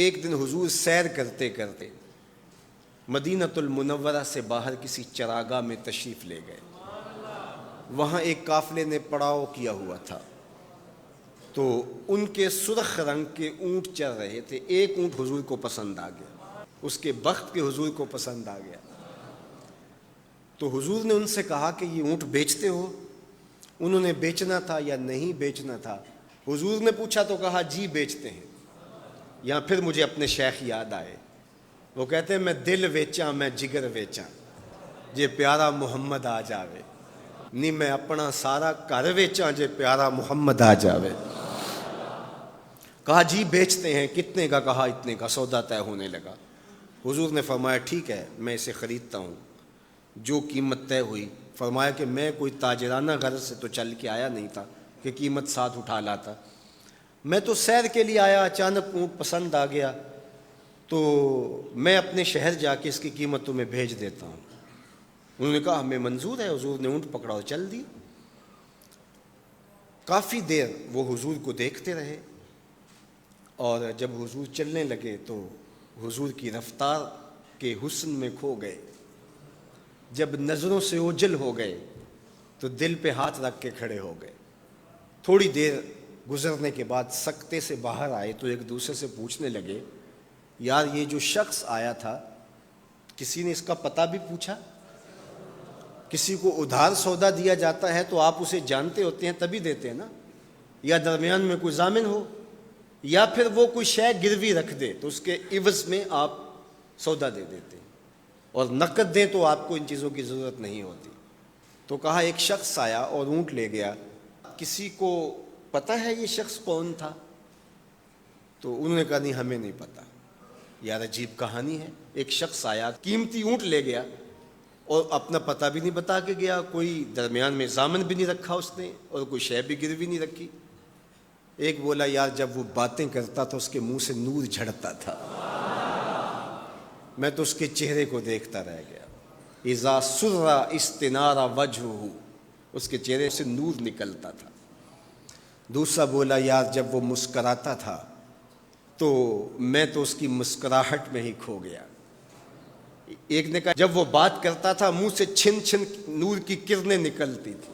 ایک دن حضور سیر کرتے کرتے مدینۃ المنورہ سے باہر کسی چراگاہ میں تشریف لے گئے. وہاں ایک قافلے نے پڑاؤ کیا ہوا تھا، تو ان کے سرخ رنگ کے اونٹ چل رہے تھے. ایک اونٹ حضور کو پسند آ گیا، اس کے بخت کے حضور کو پسند آ گیا. تو حضور نے ان سے کہا کہ یہ اونٹ بیچتے ہو؟ انہوں نے بیچنا تھا یا نہیں بیچنا تھا. حضور نے پوچھا تو کہا جی بیچتے ہیں. یہاں پھر مجھے اپنے شیخ یاد آئے. وہ کہتے ہیں میں دل ویچاں میں جگر ویچاں جے پیارا محمد آ جاوے، نہیں میں اپنا سارا گھر ویچاں جے پیارا محمد آ جاوے. کہا جی بیچتے ہیں. کتنے کا؟ کہا اتنے کا. سودا طے ہونے لگا. حضور نے فرمایا ٹھیک ہے میں اسے خریدتا ہوں. جو قیمت طے ہوئی، فرمایا کہ میں کوئی تاجرانہ غرض سے تو چل کے آیا نہیں تھا کہ قیمت ساتھ اٹھا لاتا. میں تو سیر کے لیے آیا، اچانک اونٹ پسند آ گیا تو میں اپنے شہر جا کے اس کی قیمت تمہیں بھیج دیتا ہوں. انہوں نے کہا ہمیں منظور ہے. حضور نے اونٹ پکڑا اور چل دی. کافی دیر وہ حضور کو دیکھتے رہے، اور جب حضور چلنے لگے تو حضور کی رفتار کے حسن میں کھو گئے. جب نظروں سے اوجھل ہو گئے تو دل پہ ہاتھ رکھ کے کھڑے ہو گئے. تھوڑی دیر گزرنے کے بعد سکتے سے باہر آئے تو ایک دوسرے سے پوچھنے لگے یار یہ جو شخص آیا تھا کسی نے اس کا پتہ بھی پوچھا؟ کسی کو ادھار سودا دیا جاتا ہے تو آپ اسے جانتے ہوتے ہیں تبھی دیتے ہیں نا، یا درمیان میں کوئی ضامن ہو، یا پھر وہ کوئی شے گروی رکھ دے تو اس کے عوض میں آپ سودا دے دیتے ہیں، اور نقد دیں تو آپ کو ان چیزوں کی ضرورت نہیں ہوتی. تو کہا ایک شخص آیا اور اونٹ لے گیا. کسی کو پتہ ہے یہ شخص کون تھا؟ تو انہوں نے کہا نہیں ہمیں نہیں پتہ. یار عجیب کہانی ہے. ایک شخص آیا، قیمتی اونٹ لے گیا اور اپنا پتہ بھی نہیں بتا کے گیا، کوئی درمیان میں ضامن بھی نہیں رکھا اس نے، اور کوئی شے بھی گروی نہیں رکھی. ایک بولا یار جب وہ باتیں کرتا تھا اس کے منہ سے نور جھڑتا تھا، میں تو اس کے چہرے کو دیکھتا رہ گیا. اذا سر استنار وجہہ، اس کے چہرے سے نور نکلتا تھا. دوسرا بولا یار جب وہ مسکراتا تھا تو میں تو اس کی مسکراہٹ میں ہی کھو گیا. ایک نے کہا جب وہ بات کرتا تھا منہ سے چھن چھن نور کی کرنیں نکلتی تھی.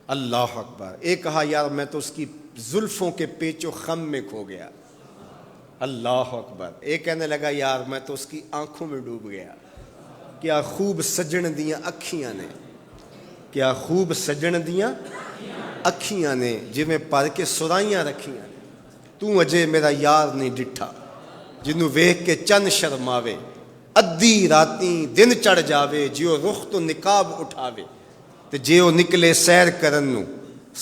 اللہ اکبر. ایک کہا یار میں تو اس کی زلفوں کے پیچ و خم میں کھو گیا. اللہ اکبر. ایک کہنے لگا یار میں تو اس کی آنکھوں میں ڈوب گیا. کیا خوب سجن دیاں اکھیاں نے، کیا خوب سجن دیاں اکھیاں نے جویں پر کے سرائیاں رکھیاں نے. تو اجے میرا یار نہیں ڈٹھا جنوں ویکھ کے چن شرماوے. ادھی راتیں دن چڑھ جاوے جیو رخ تو نقاب اٹھاوے. تے جیو نکلے سیر کرن نو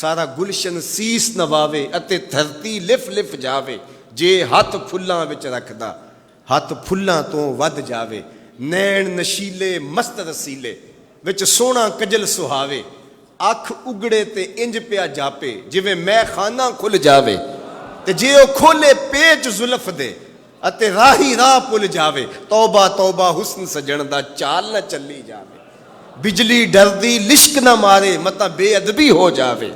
سارا گلشن سیس نواوے. اتے دھرتی لف لف جاوے جے ہاتھ پھلاں وچ رکھدا ہاتھ پھلاں تو ود جاوے. نین نشیلے مست رسیلے وچ سونا کجل سہاوے. اکھ اگڑے تے انج پیا جاپے جویں میں خانہ کھل جاوے. تے جے او کھولے پیچ زلف دے اتے راہی راہ پل جاوے. توبہ توبہ حسن سجن دا چال نہ چلی جاوے. بجلی ڈردی لشک نہ مارے متا بے ادبی ہو جاوے.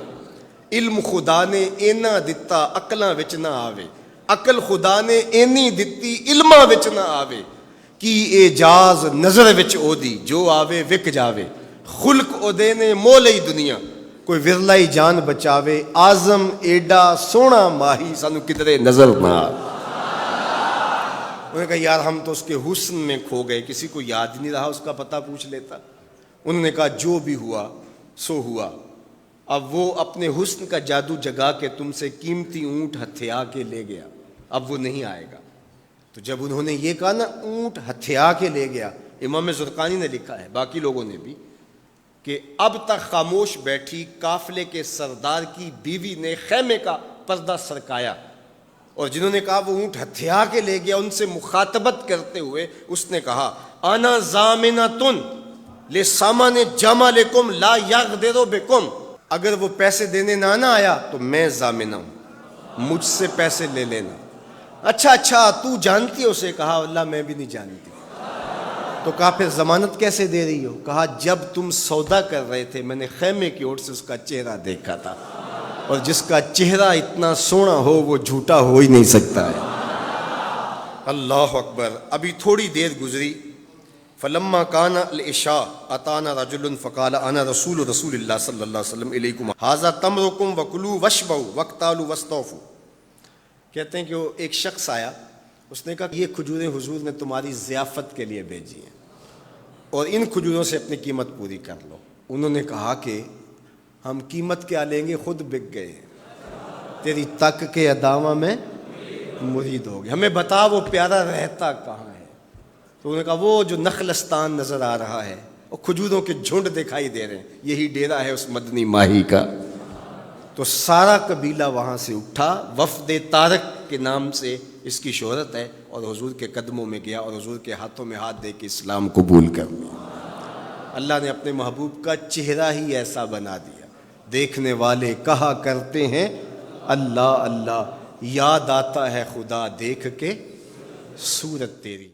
علم خدا نے اینا دتا عقلاں وچ نہ آوے. عقل خدا نے اینی دتی علماں وچ نہ آوے. کی اعجاز نظر وچ او دی جو آوے وک جاوے. خلق او دے نے مولئی دنیا کوئی ورلائی جان بچاوے. آزم ایڈا سونا ماہی سانو کدرے نظر نہ آوے. انہوں نے کہا یار ہم تو اس کے حسن میں کھو گئے، کسی کو یاد نہیں رہا اس کا پتہ پوچھ لیتا. انہوں نے کہا جو بھی ہوا سو ہوا. اب وہ اپنے حسن کا جادو جگا کے تم سے قیمتی اونٹ ہتھیا کے لے گیا، اب وہ نہیں آئے گا. تو جب انہوں نے یہ کہا نا اونٹ ہتھیا کے لے گیا، امام زرقانی نے لکھا ہے باقی لوگوں نے بھی کہ اب تک خاموش بیٹھی قافلے کے سردار کی بیوی نے خیمے کا پردہ سرکایا، اور جنہوں نے کہا وہ اونٹ ہتھیا کے لے گیا ان سے مخاطبت کرتے ہوئے اس نے کہا انا ضامنۃ لسامان جمالکم لا یغدر بکم. اگر وہ پیسے دینے نہ آیا تو میں ضامنہ ہوں، مجھ سے پیسے لے لینا. اچھا تو جانتی ہو؟ اسے کہا اللہ میں بھی نہیں جانتی. تو کہا پھر ضمانت کیسے دے رہی ہو؟ کہا جب تم سودا کر رہے تھے میں نے خیمے کی اوٹ سے اس کا چہرہ دیکھا تھا، اور جس کا چہرہ اتنا سونا ہو وہ جھوٹا ہو ہی نہیں سکتا ہے. اللہ اکبر. ابھی تھوڑی دیر گزری. فلما کان العشاء اتانا رجل فقال انا رسول اللہ صلی اللہ علیہ وسلم الیکم ھذا تمرکم وکلوا واشبعوا واقتالوا واستوفوا. کہتے ہیں کہ وہ ایک شخص آیا, اس نے کہا کہ یہ کھجوریں حضور نے تمہاری ضیافت کے لیے بھیجی ہیں اور ان کھجوروں سے اپنی قیمت پوری کر لو. انہوں نے کہا کہ ہم قیمت کیا لیں گے, خود بک گئے, تیری تک کے ادامہ میں مرید ہو گئے, ہمیں بتا وہ پیارا رہتا کہاں ہے. تو انہوں نے کہا وہ جو نخلستان نظر آ رہا ہے, وہ کھجوروں کے جھنڈ دکھائی دے رہے ہیں, یہی ڈیرا ہے اس مدنی ماہی کا. تو سارا قبیلہ وہاں سے اٹھا, وفد طارق کے نام سے اس کی شہرت ہے, اور حضور کے قدموں میں گیا اور حضور کے ہاتھوں میں ہاتھ دے کے اسلام قبول کر لیا. اللہ نے اپنے محبوب کا چہرہ ہی ایسا بنا دیا, دیکھنے والے کہا کرتے ہیں اللہ اللہ, یاد آتا ہے خدا دیکھ کے صورت تیری.